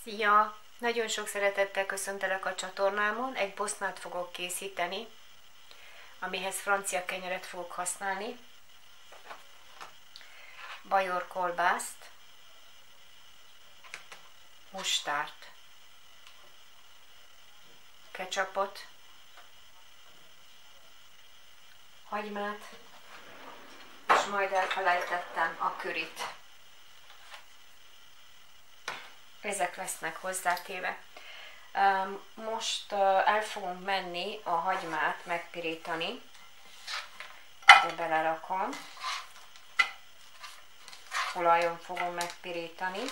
Szia! Nagyon sok szeretettel köszöntelek a csatornámon, egy bosznát fogok készíteni, amihez francia kenyeret fogok használni, bajor kolbászt, mustárt, ketchupot, hagymát, és majd elfelejtettem a curryt. Ezek lesznek hozzátéve. Most el fogom menni a hagymát megpirítani. Ide belerakom. Olajon fogom megpirítani.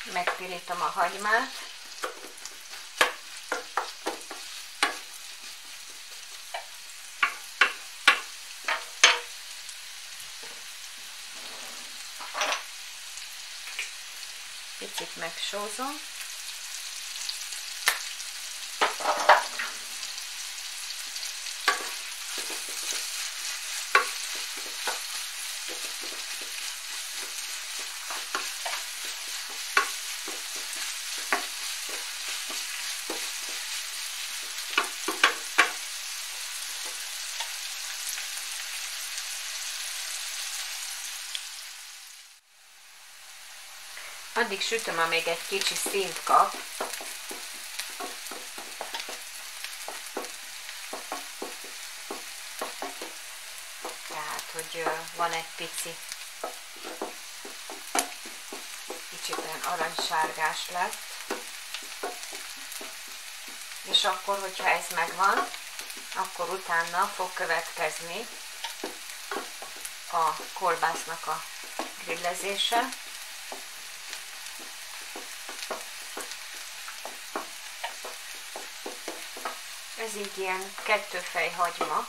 Megpirítom a hagymát. Picit megsózom. Addig sütöm, amíg egy kicsi színt kap. Tehát, hogy van egy kicsit olyan aranysárgás lett. És akkor, hogyha ez megvan, akkor utána fog következni a kolbásznak a grillezése. Ez így ilyen 2 fej hagyma.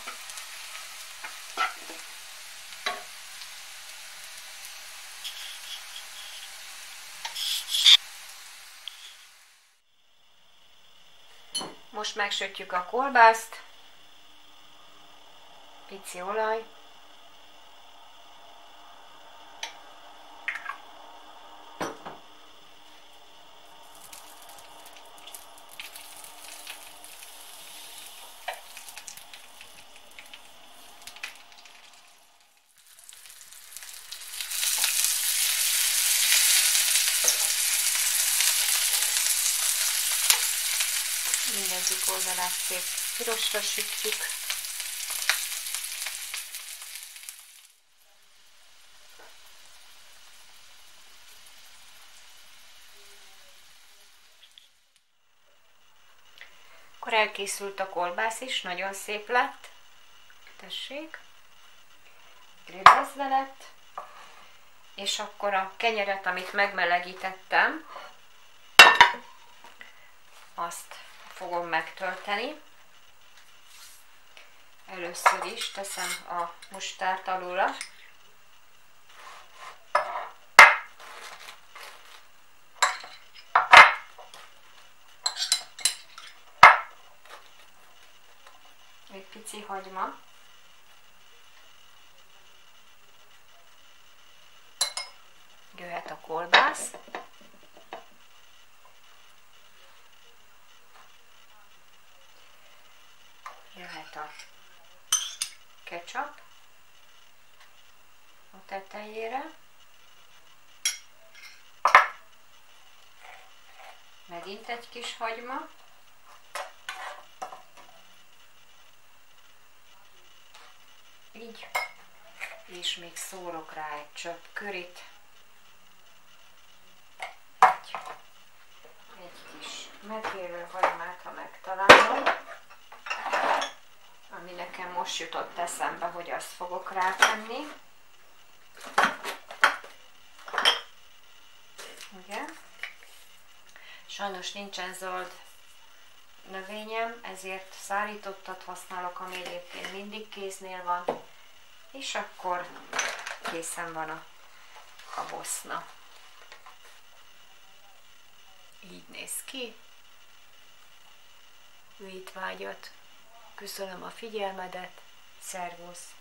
Most megsütjük a kolbászt. Pici olaj. Mindegyik oldalát szép pirosra sütjük. Akkor elkészült a kolbász is, nagyon szép lett. Tessék, grillezve lett. És akkor a kenyeret, amit megmelegítettem, azt fogom megtölteni. Először is teszem a mustárt alulra. Egy pici hagyma. Jöhet a kolbász. Jöhet a ketchup a tetejére. Megint egy kis hagyma. Így. És még szórok rá egy csöpp curryt. Egy kis megélő hagymát, ha megtalálom. Ami nekem most jutott eszembe, hogy azt fogok rátenni. Ugye? Sajnos nincsen zöld növényem, ezért szárítottat használok, ami egyébként mindig kéznél van. És akkor készen van a boszna. Így néz ki. étvágyat. Köszönöm a figyelmedet, szervusz!